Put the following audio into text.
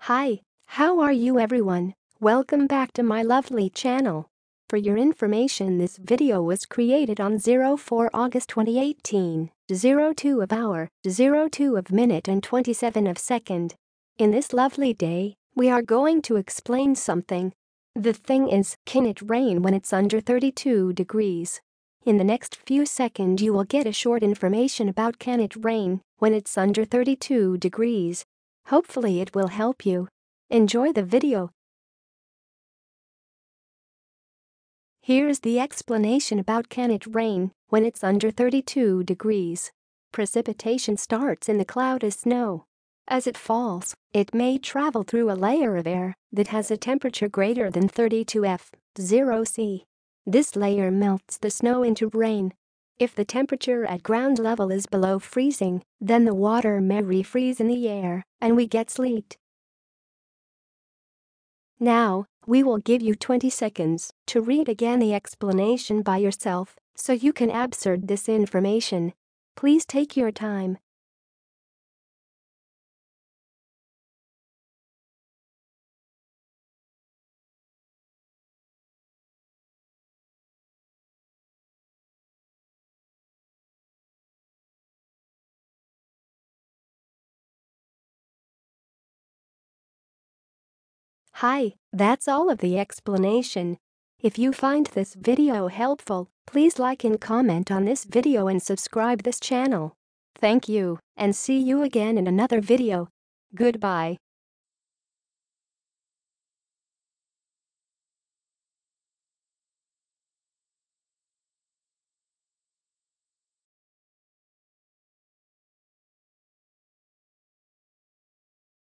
Hi, how are you everyone? Welcome back to my lovely channel. For your information, this video was created on 04 August 2018, 02 of hour, 02 of minute and 27 of second. In this lovely day, we are going to explain something. The thing is, can it rain when it's under 32 degrees? In the next few seconds you will get a short information about can it rain when it's under 32 degrees. Hopefully it will help you. Enjoy the video. Here's the explanation about can it rain when it's under 32 degrees. Precipitation starts in the cloud as snow. As it falls, it may travel through a layer of air that has a temperature greater than 32 F0C. This layer melts the snow into rain. If the temperature at ground level is below freezing, then the water may refreeze in the air and we get sleet. Now, we will give you 20 seconds to read again the explanation by yourself so you can absorb this information. Please take your time. Hi, that's all of the explanation. If you find this video helpful, please like and comment on this video and subscribe this channel. Thank you, and see you again in another video. Goodbye.